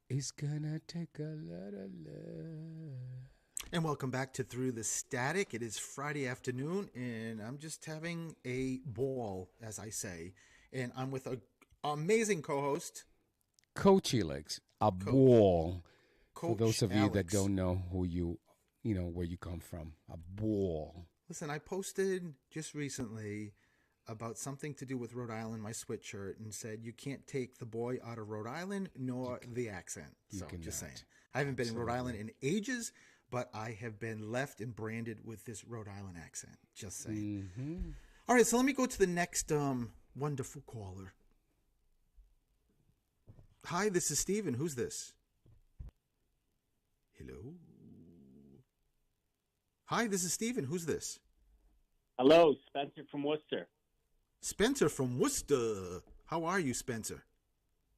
It's gonna take a lot of love. And welcome back to Through the Static. It is Friday afternoon, and I'm just having a ball, as I say. And I'm with a amazing co-host, Coach Helix, a Coach ball. For Coach those of you that Alex. don't know who where you come from, a ball. Listen, I posted just recently about something to do with Rhode Island, my sweatshirt, and said you can't take the boy out of Rhode Island You nor the accent. you So just saying. cannot. I haven't been in Rhode Island Absolutely. in ages, but I have been left and branded with this Rhode Island accent. Just saying. Mm-hmm. All right, so let me go to the next wonderful caller. Hi, this is Steven. Who's this? Hello. Hi, this is Steven. Who's this? Hello, Spencer from Worcester. Spencer from Worcester. How are you, Spencer?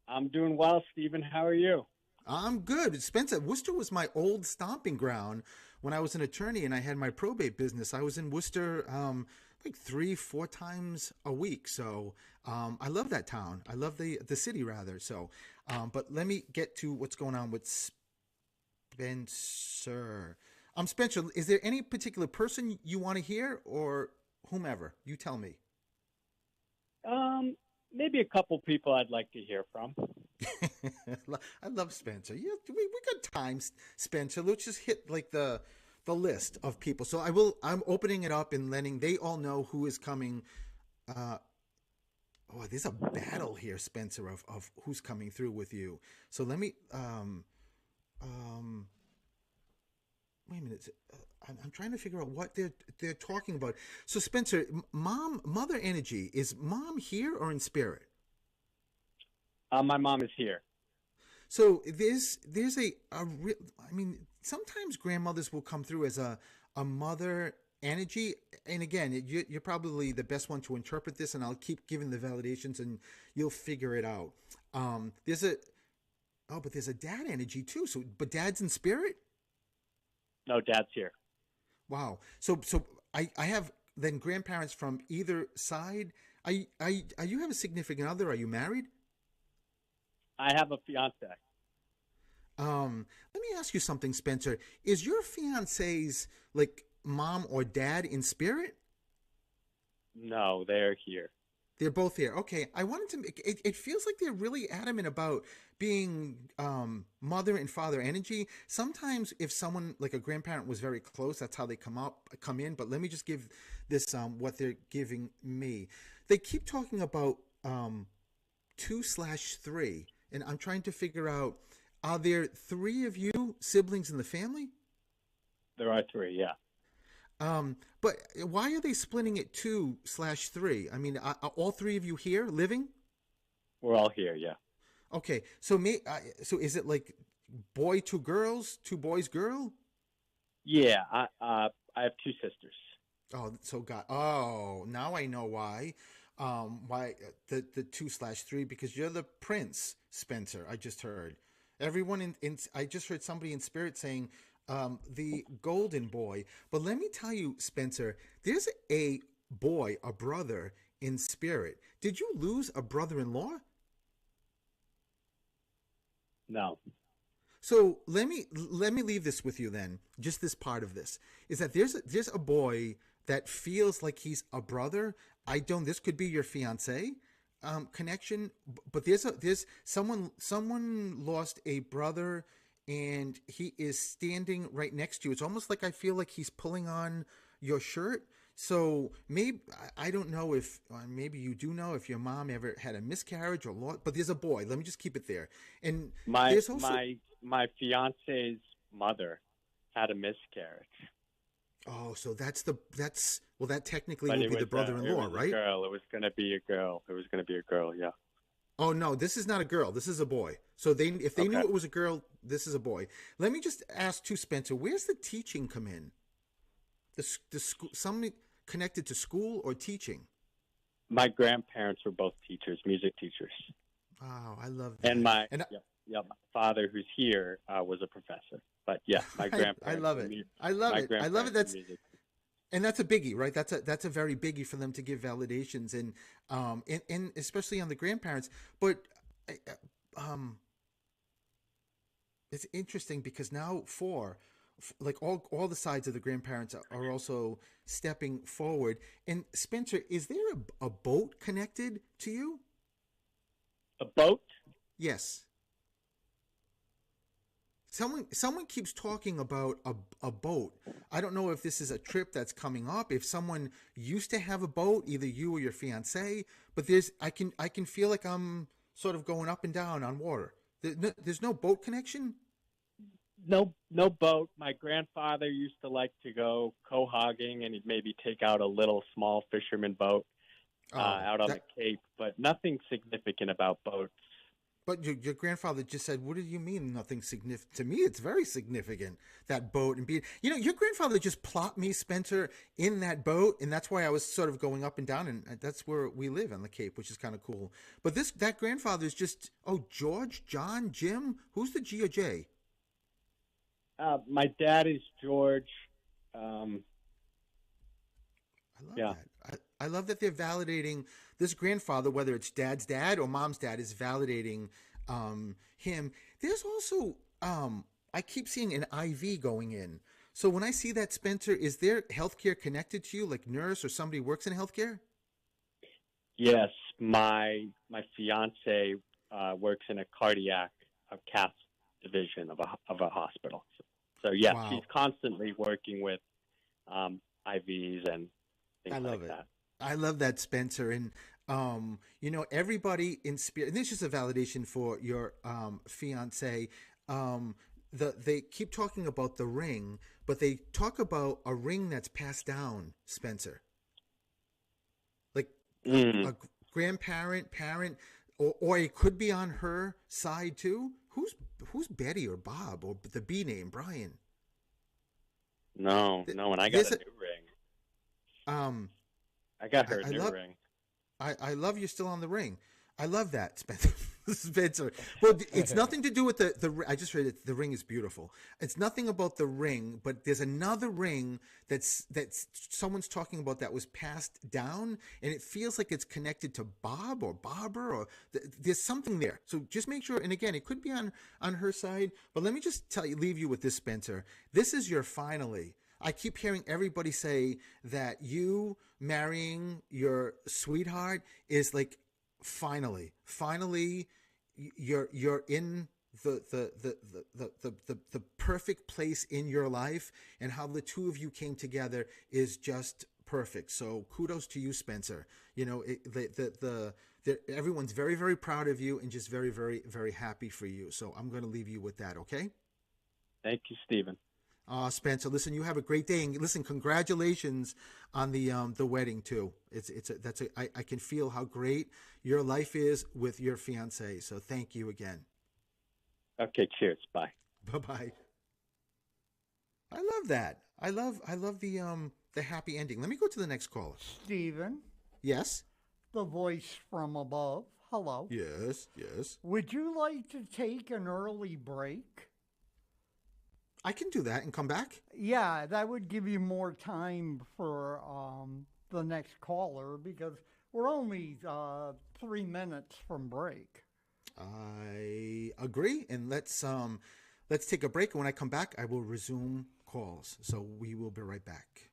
I'm doing well, Stephen. How are you? I'm good. Spencer, Worcester was my old stomping ground when I was an attorney and I had my probate business. I was in Worcester like 3, 4 times a week. So I love that town. I love the city rather. So, but let me get to what's going on with Spencer. Spencer, is there any particular person you want to hear or whomever? You tell me. Maybe a couple people I'd like to hear from. I love Spencer. Yeah, we got time, Spencer. Let's just hit like the list of people. So I'm opening it up and letting they all know who is coming. Uh, oh, there's a battle here, Spencer, of who's coming through with you. So let me um wait a minute. I'm trying to figure out what they're talking about. So Spencer, mother energy, is mom here or in spirit? My mom is here. So there's I mean, sometimes grandmothers will come through as a mother energy, and again, you're probably the best one to interpret this, and I'll keep giving the validations, and you'll figure it out. There's a but there's a dad energy too. So, but dad's in spirit. No, Dad's here. Wow. So I have then grandparents from either side. Are you have a significant other? Are you married? I have a fiance. Let me ask you something, Spencer. Is your fiance's like mom or dad in spirit? No, they're here. They're both here. Okay, I wanted to. It feels like they're really adamant about being mother and father energy. Sometimes, if someone like a grandparent was very close, that's how they come in. But let me just give this what they're giving me. They keep talking about 2/3, and I'm trying to figure out: are there three of you siblings in the family? There are three, yeah. But why are they splitting it 2/3? I mean, are all three of you here living? We're all here, yeah. Okay, so is it like boy, two girls, two boys, girl? Yeah, I have two sisters. Oh, so God. Oh, now I know why. Why the 2/3? Because you're the prince, Spencer. I just heard everyone in. I just heard somebody in spirit saying the golden boy. But let me tell you, Spencer, there's a boy, a brother in spirit. Did you lose a brother-in-law? No. So let me leave this with you then. Just this part of this is that there's a boy that feels like he's a brother. I don't. This could be your fiance connection, but there's someone lost a brother, and he is standing right next to you. It's almost like I feel like he's pulling on your shirt. So maybe I don't know if maybe you do know if your mom ever had a miscarriage or lost, but there's a boy. Let me just keep it there. And My there's also my my fiance's mother had a miscarriage. so that's well, that technically But will be the it brother-in-law, was a right? girl. It was gonna be a girl. It was gonna be a girl, yeah. Oh no, this is not a girl. This is a boy. So they if they knew Okay. it was a girl, this is a boy. Let me just ask too, Spencer. Where's the teaching come in? The school, something connected to school or teaching? My grandparents were both teachers, music teachers. Wow, I love And that. And my father, who's here, was a professor. But yeah, I love it. I love my it. I love it. grandparents were music. And that's a biggie, right? That's a very biggie for them to give validations and especially on the grandparents. But um It's interesting because now like all the sides of the grandparents are also stepping forward. And Spencer, is there a boat connected to you? A boat? Yes. Someone keeps talking about a boat. I don't know if this is a trip that's coming up. If someone used to have a boat, either you or your fiance, but I can feel like I'm sort of going up and down on water. There's no boat connection. No, no boat. My grandfather used to like to go cohogging, and he'd maybe take out a little small fisherman boat Oh, out on the that. Cape, but nothing significant about boats. But your grandfather just said, "What do you mean nothing significant?" To me, it's very significant that boat and being. Your grandfather just plopped me, Spencer, in that boat, and that's why I was sort of going up and down, and that's where we live on the Cape, which is kind of cool. But that grandfather is just George, John, Jim. Who's the G or J? My dad is George. Um, I love yeah. that. I love that they're validating this grandfather, whether it's dad's dad or mom's dad, is validating him. There's also, I keep seeing an IV going in. So when I see that, Spencer, is there healthcare connected to you, like nurse or somebody works in healthcare? Yes, my fiance works in a cardiac cath division of a hospital. So yes, she's Wow. constantly working with IVs and I things like love it. that. I love that, Spencer. And everybody in spirit, and this is a validation for your fiance. Um, they keep talking about the ring, but they talk about a ring that's passed down, Spencer. Like Mm, a grandparent, parent, or it could be on her side too. Who's Betty or Bob or the B name Brian? no, no, and I got There's a a new ring. um. I got I, her a I new love ring. I love you're still on the ring. I love that, Spencer. Spencer. Well, it's nothing to do with the. I just read it. The ring is beautiful. It's nothing about the ring, but there's another ring that's someone's talking about that was passed down, and it feels like it's connected to Bob or Barbara or there's something there. So just make sure. And again, it could be on her side, but let me just leave you with this, Spencer. This is your finally. I keep hearing everybody say that you marrying your sweetheart is like finally you're in the perfect place in your life, and how the two of you came together is just perfect. So kudos to you, Spencer. Everyone's very, very proud of you and just very, very, very happy for you. So I'm going to leave you with that. Okay. Thank you, Stephen. Spencer, listen, you have a great day, and listen, congratulations on the wedding too. I can feel how great your life is with your fiance. So thank you again. Okay, cheers. Bye. Bye bye. I love that. I love the happy ending. Let me go to the next caller. Stephen, Yes. the voice from above. Hello. Yes. Yes. Would you like to take an early break? I can do that and come back. Yeah, that would give you more time for the next caller because we're only 3 minutes from break. I agree, and let's take a break. And when I come back, I will resume calls. So we will be right back.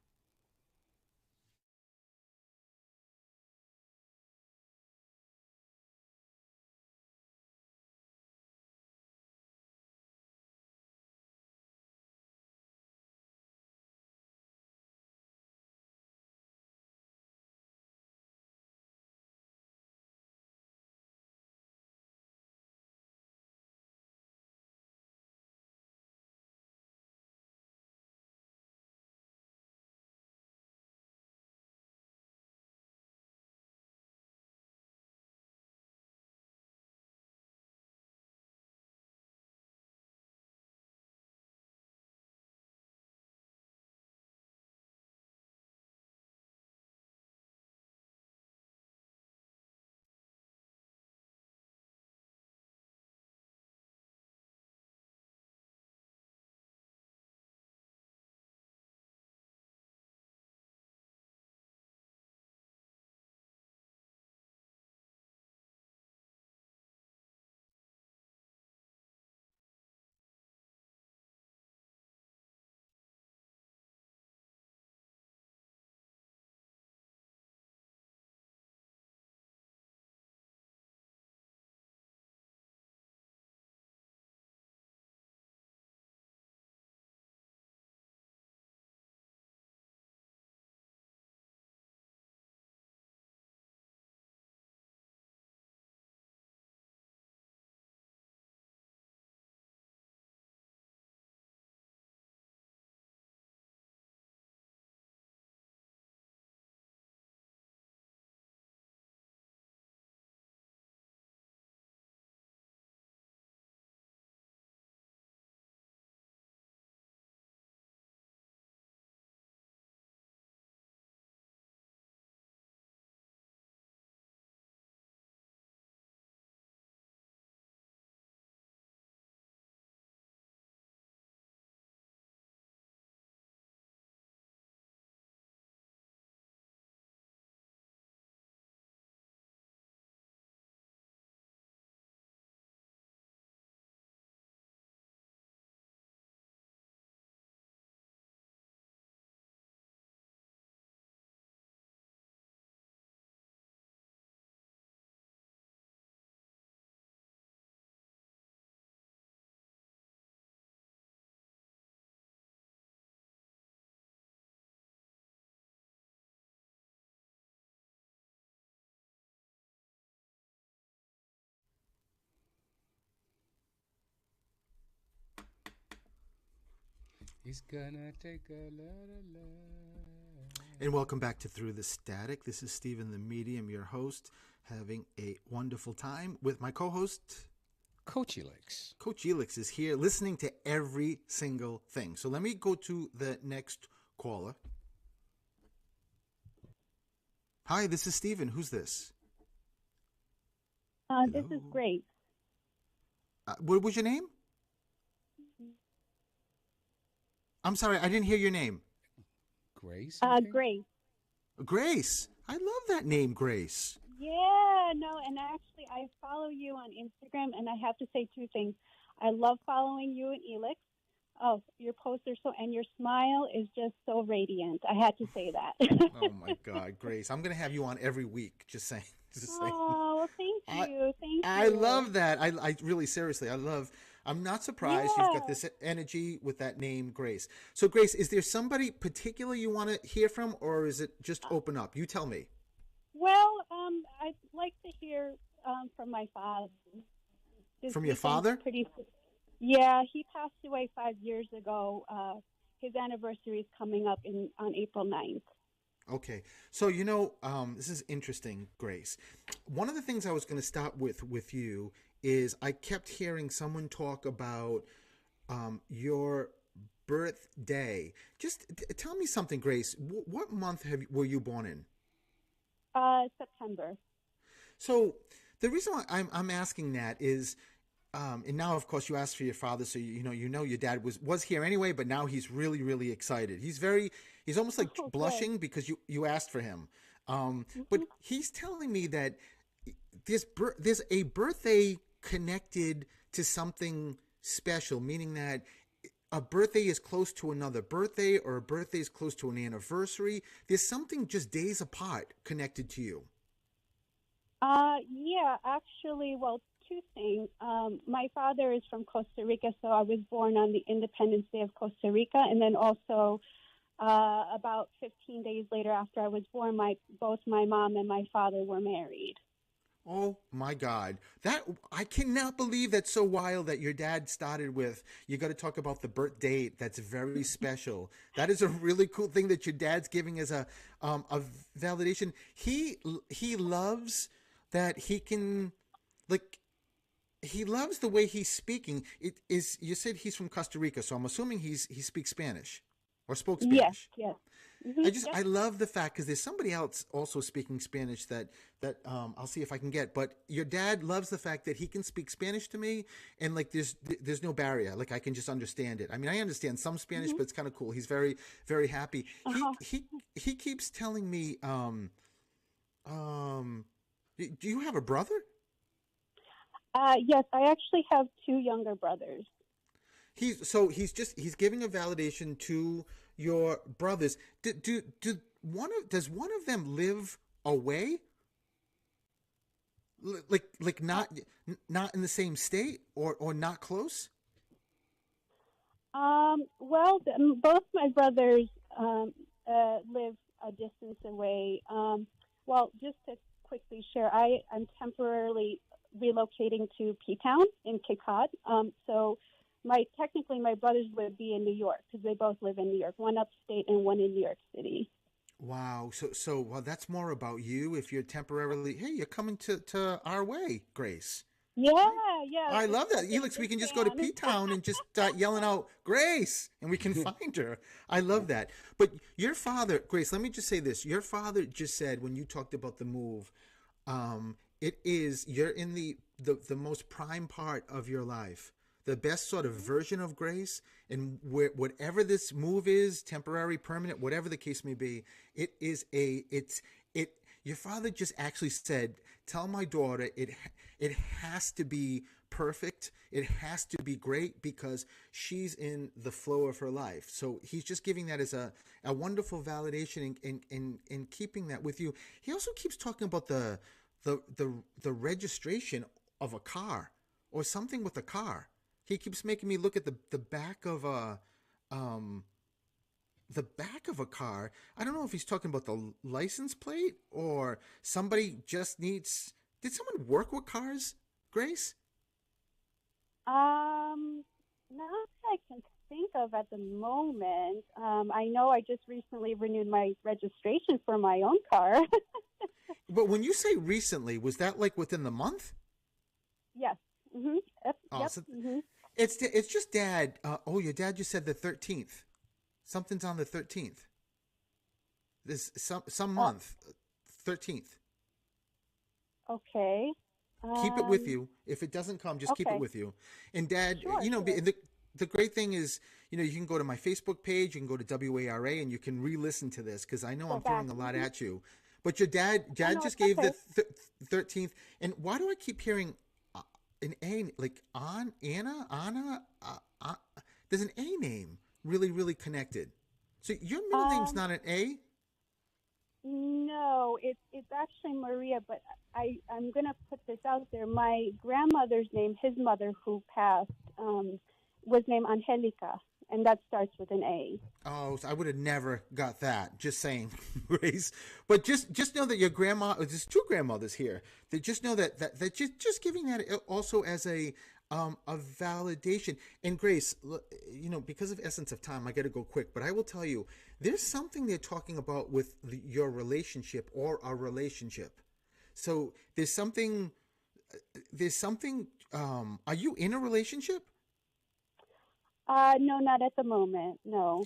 It's gonna take a lot of love. And welcome back to Through the Static. This is Stephen the Medium, your host, having a wonderful time with my co-host, Coach Elix. Coach Elix is here listening to every single thing. So let me go to the next caller. Hi, this is Stephen. Who's this? This is Grace. What was your name? I'm sorry, I didn't hear your name. Grace? Grace. Grace. I love that name, Grace. Yeah, no, and actually I follow you on Instagram, and I have to say two things. I love following you and Elix. Oh, your posts are and your smile is just so radiant. I had to say that. Oh my God, Grace. I'm going to have you on every week, just saying. Oh, well, thank you. Thank you. I love that. I really, seriously, I'm not surprised you've got this energy with that name, Grace. So, Grace, is there somebody particular you want to hear from, or is it just open up? You tell me. Well, I'd like to hear from my father. From your father? Yeah, he passed away 5 years ago. His anniversary is coming up on April 9th. Okay. So, this is interesting, Grace. One of the things I was going to start with you is I kept hearing someone talk about your birthday. Just tell me something, Grace. What month were you born in? September. So the reason why I'm asking that is, and now of course you asked for your father, so you know your dad was here anyway, but now he's really, really excited. He's almost like blushing because you asked for him. But he's telling me that there's a birthday connected to something special, meaning that a birthday is close to another birthday, or a birthday is close to an anniversary. There's something just days apart connected to you. Yeah, actually, well, two things. My father is from Costa Rica, so I was born on the Independence Day of Costa Rica, and then also about 15 days later after I was born, both my mom and my father were married. Oh my God. I cannot believe that's so wild that your dad started with, you got to talk about the birth date. That's very special. That is a really cool thing that your dad's giving as a validation. He loves that he can, like, he loves the way he's speaking. It is, you said he's from Costa Rica, so I'm assuming he speaks Spanish or spoke Spanish. Yes. Mm-hmm. I love the fact, because there's somebody else also speaking Spanish that I'll see if I can get. But your dad loves the fact that he can speak Spanish to me, and like there's no barrier. Like I can just understand it. I mean, I understand some Spanish, but it's kind of cool. He's very, very happy. He keeps telling me, do you have a brother? Yes, I actually have two younger brothers. He's giving a validation to your brothers. Does one of them live away? Like not in the same state or not close? Well, both my brothers live a distance away. Well, just to quickly share, I'm temporarily relocating to P-Town in Cape Cod. So technically my brothers would be in New York because they both live in New York, one upstate and one in New York City. Wow. So well, that's more about you. If you're temporarily, hey, you're coming to our way, Grace. Yeah. I love that. Elix, we can just go to P-Town and just start yelling out, Grace, and we can find her. I love that. But your father, Grace, let me just say this. Your father just said, when you talked about the move, you're in the most prime part of your life. The best sort of version of Grace, and whatever this move is, temporary, permanent, whatever the case may be, your father just actually said, tell my daughter it has to be perfect. It has to be great because she's in the flow of her life. So he's just giving that as a wonderful validation in keeping that with you. He also keeps talking about the registration of a car or something with a car. He keeps making me look at the back of a car. I don't know if he's talking about the license plate or somebody just needs. Did someone work with cars, Grace? Not that I can think of at the moment. I know I just recently renewed my registration for my own car. But when you say recently, was that like within the month? Yes. Mm-hmm. Yep. Oh, Yep. so Mm-hmm. it's just Dad. Your dad just said the 13th. Something's on the 13th. This some month, 13th. Okay. Keep it with you. If it doesn't come, just keep it Okay. with you. And Dad, Sure, you know, sure. the great thing is, you know, you can go to my Facebook page, you can go to WARA, and you can re-listen to this because I know Go I'm back. throwing a lot Mhm. at you. But your dad No, just it's gave okay. the 13th. And why do I keep hearing an A, like Anna? There's an A name really, really connected. So your middle name's Um, not an A? no, it's actually Maria, but I'm gonna put this out there. My grandmother's name, his mother who passed, was named Angelica, and that starts with an A. Oh, so I would have never got that. Just saying, Grace. But just know that your grandma. There's two grandmothers here. That just know that just giving that also as a validation. And Grace, you know, because of essence of time, I got to go quick. But I will tell you, there's something they're talking about with your relationship or a relationship. So there's something. There's something. Are you in a relationship? No, not at the moment. No.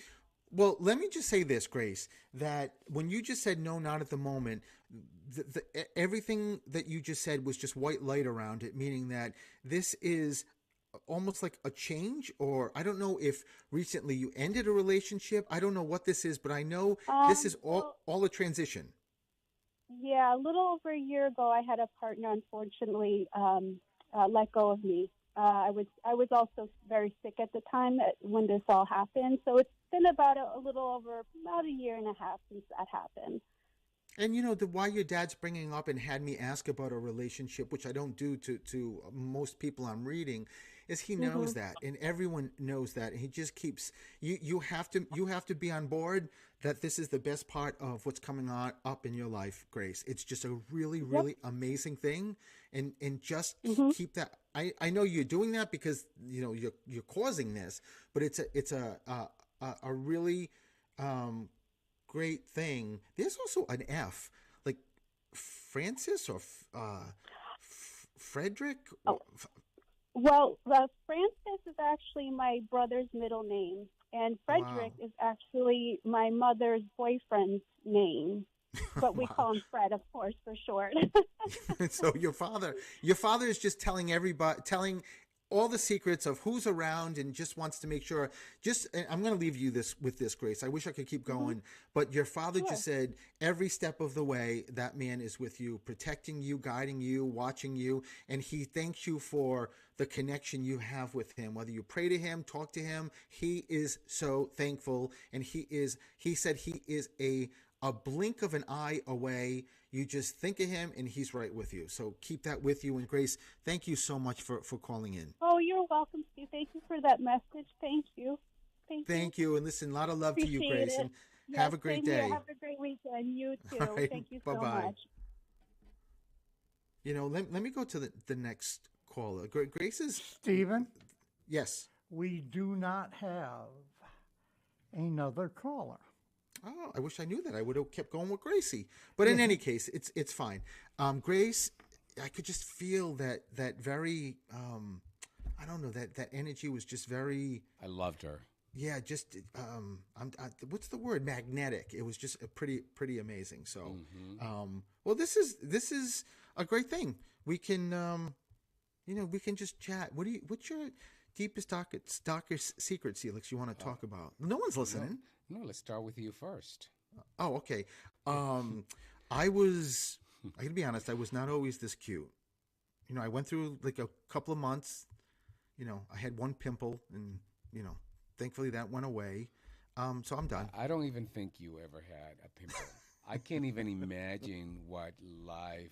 Well, let me just say this, Grace, that when you just said no, not at the moment, everything that you just said was just white light around it, meaning that this is almost like a change, or I don't know if recently you ended a relationship. I don't know what this is, but I know this is Well, all a transition. yeah, a little over a year ago, I had a partner unfortunately let go of me. I was also very sick at the time when this all happened, so it's been about a little over about a year and a half since that happened. And you know why your dad's bringing up and had me ask about a relationship, which I don't do to most people I'm reading, is he Hmm. knows that, and everyone knows that, and he just keeps you have to be on board that this is the best part of what's coming on up in your life, Grace. It's just a really Yep. really amazing thing, and just Hmm. keep that. I know you're doing that because you know you're causing this, but it's a really um, great thing. There's also an F, like Francis or Frederick. Oh, well, Francis is actually my brother's middle name, and Wow, Frederick is actually my mother's boyfriend's name. But we wow. call him Fred, of course, for short. So your father is just telling everybody, telling all the secrets of who's around, and just wants to make sure. And I'm going to leave you this with this, Grace. I wish I could keep Hmm. going, but your father Sure. just said every step of the way that man is with you, protecting you, guiding you, watching you, and he thanks you for the connection you have with him. Whether you pray to him, talk to him, he is so thankful, and he said he is a blink of an eye away. You just think of him and he's right with you. So keep that with you. And Grace, thank you so much for calling in. Oh, you're welcome, Steve. Thank you for that message. Thank you. Thank you. Thank you. And listen, a lot of love to you, Appreciate Grace. it. And Yes, have a great same here. day. Have a great weekend. You All too. right. Thank you Bye so bye. much. You know, let me go to the next caller. Grace is, Stephen, yes. we do not have another caller. Oh, I wish I knew that. I would have kept going with Gracie. But in any case, it's fine. Grace, I could just feel that very I don't know, that energy was just very. I loved her. Yeah, just what's the word? Magnetic. It was just a pretty amazing. So, well, this is a great thing. We can we can just chat. What's your deepest darkest secrets, Felix? You want to talk about? No one's No, listening. no. Let's start with you first. Oh, okay. Um, I was. I gotta be honest. I was not always this cute. You know, I went through like a couple of months. You know, I had one pimple, and thankfully that went away. So I'm done. I don't even think you ever had a pimple. I can't even imagine what life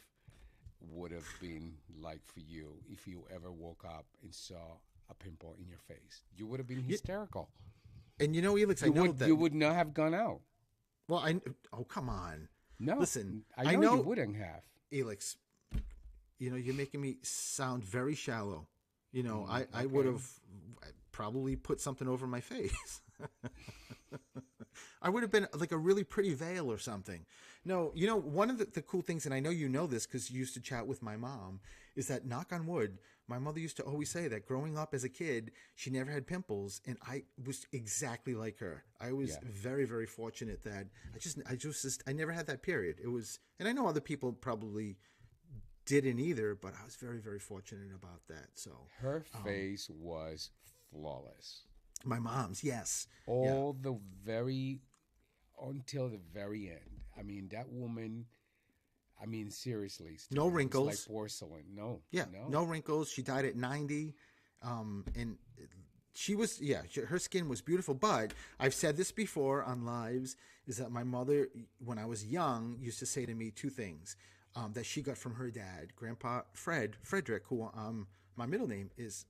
would have been like for you if you ever woke up and saw a pimple in your face. You would have been hysterical. And Elix, I You know would that. you would not have gone out. Well, oh, come on. No, Listen, I know you wouldn't have. Elix. You're making me sound very shallow. I Okay. would have probably put something over my face. I would have been like a really pretty veil or something. No, one of the cool things, and I know you know this because you used to chat with my mom, is that, knock on wood, my mother used to always say that growing up as a kid, she never had pimples, and I was exactly like her. I was very, very fortunate that I never had that period. It was, and I know other people probably didn't either, but I was very, very fortunate about that. So her face was flawless. My mom's, yes. Until the very end. I mean, that woman, seriously. Steve, no wrinkles. Like porcelain. No. Yeah, no wrinkles. She died at 90. And she was, her skin was beautiful. But I've said this before on lives, is that my mother, when I was young, used to say to me two things that she got from her dad, Grandpa Frederick, who my middle name is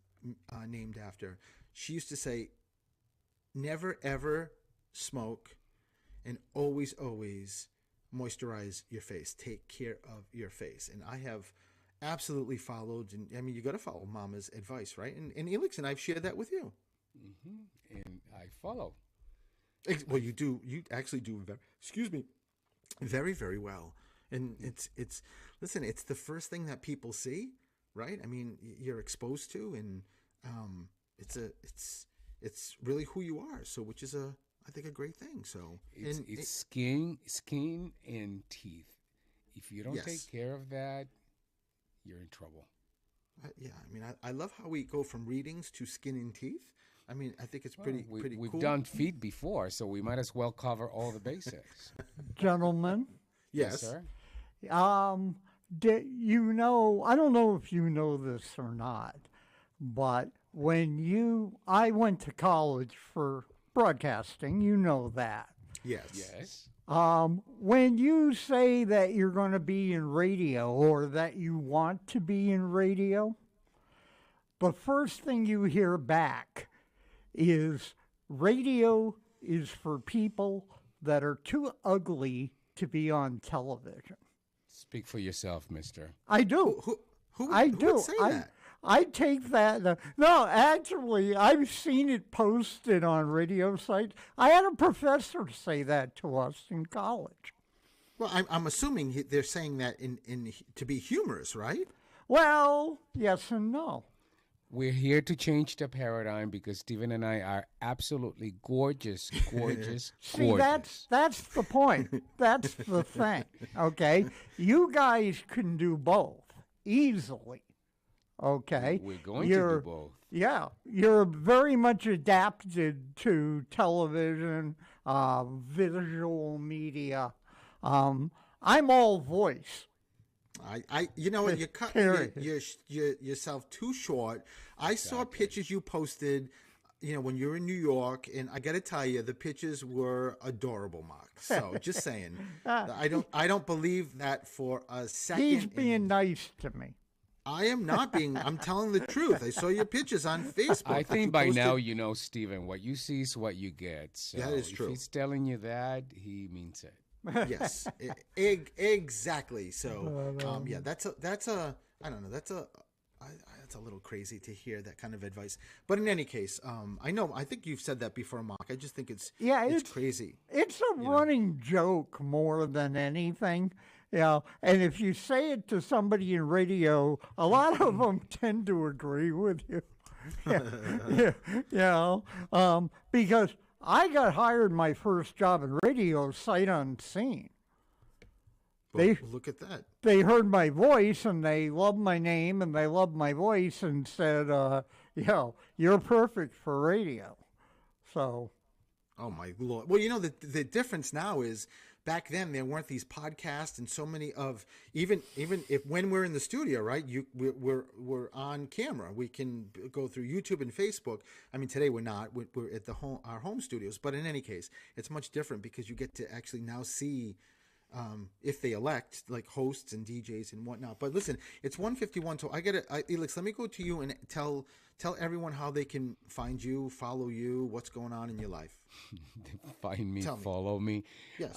named after. She used to say, never, ever smoke, and always, always moisturize your face. Take care of your face. And I have absolutely followed, and I mean, you got to follow Mama's advice, right? And Elix and I've shared that with you. Mm-hmm. And I follow. Well, you do. You actually do. Very, very well. And it's listen. It's the first thing that people see, right? I mean, you're exposed to, and it's really who you are. So, which is I think a great thing. So it's skin and teeth. If you don't take care of that, you're in trouble. Yeah, I mean, I love how we go from readings to skin and teeth. I mean, I think it's pretty cool. We've done feet before, so we might as well cover all the basics. Gentlemen. Yes, sir. You know, I don't know if you know this or not, but I went to college for broadcasting, you know that. Yes. When you say that you're going to be in radio or that you want to be in radio, the first thing you hear back is radio is for people that are too ugly to be on television. Speak for yourself, mister. I do. Who I would do. say that? I take that. No, actually, I've seen it posted on radio sites. I had a professor say that to us in college. Well, I'm assuming they're saying that in to be humorous, right? Well, yes and no. We're here to change the paradigm because Stephen and I are absolutely gorgeous. See, that's the point. That's the thing. Okay, you guys can do both easily. Okay, we're going to do both. Yeah, you're very much adapted to television, visual media. I'm all voice. You know what? You're cutting yourself too short. I saw pictures you posted, when you were in New York, and I got to tell you, the pictures were adorable, Mark. So just saying, I don't believe that for a second. He's being nice to me. I am not being. I'm telling the truth. I saw your pictures on Facebook. I think by now you know, Stephen, what you see is what you get. So that is true. If he's telling you that, he means it. Yes, exactly. So, that's a I don't know. That's a little crazy to hear that kind of advice. But in any case, I think you've said that before, Mark. I just think it's crazy. It's a running joke more than anything. And if you say it to somebody in radio, a lot of them tend to agree with you. Because I got hired my first job in radio sight unseen. Look at that. They heard my voice and they loved my name and they loved my voice and said, you're perfect for radio. So. Oh, my Lord. Well, the difference now is back then there weren't these podcasts and so many of even if when we're in the studio, right? We're on camera. We can go through YouTube and Facebook. I mean, today we're not. We're at our home studios. But in any case, it's much different because you get to actually now see if they elect like hosts and DJs and whatnot. But listen, it's 1:51, so Elix, let me go to you and tell everyone how they can find you, follow you, what's going on in your life. Find me, follow me. Yes.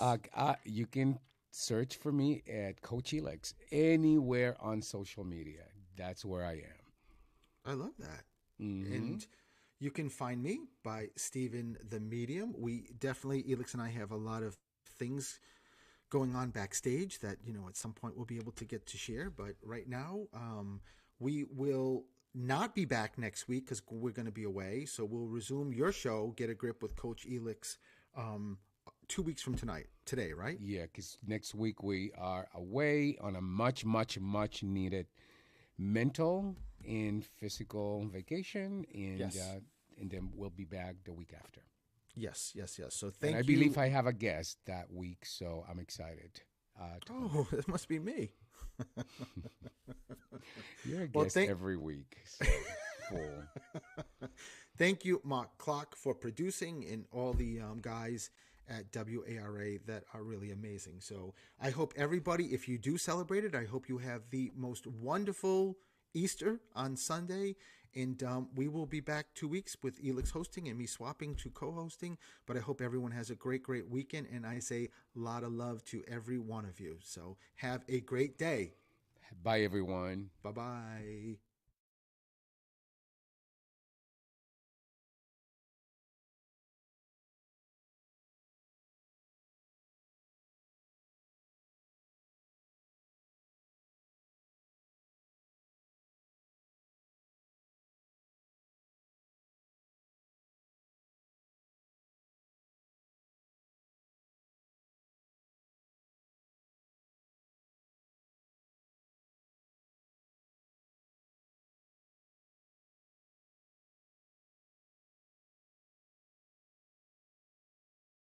You can search for me at Coach Elix anywhere on social media. That's where I am. I love that. Mm-hmm. And You can find me by Stephen the Medium. We definitely, Elix and I have a lot of things going on backstage that, at some point we'll be able to get to share. But right now, we will not be back next week because we're going to be away. So we'll resume your show, Get a Grip with Coach Elix, 2 weeks from today, right? Yeah, because next week we are away on a much, much, much needed mental and physical vacation, and Yes. And then we'll be back the week after. Yes. So And thank I you. believe I have a guest that week, so I'm excited. Oh, it must be me. You're a Well, guest every week. So full. Thank you, Mark Clark, for producing, and all the guys at WARA that are really amazing. So I hope everybody, if you do celebrate it, I hope you have the most wonderful Easter on Sunday. And we will be back 2 weeks with Elix hosting and me swapping to co-hosting. But I hope everyone has a great, great weekend. And I say a lot of love to every one of you. So have a great day. Bye, everyone. Bye-bye.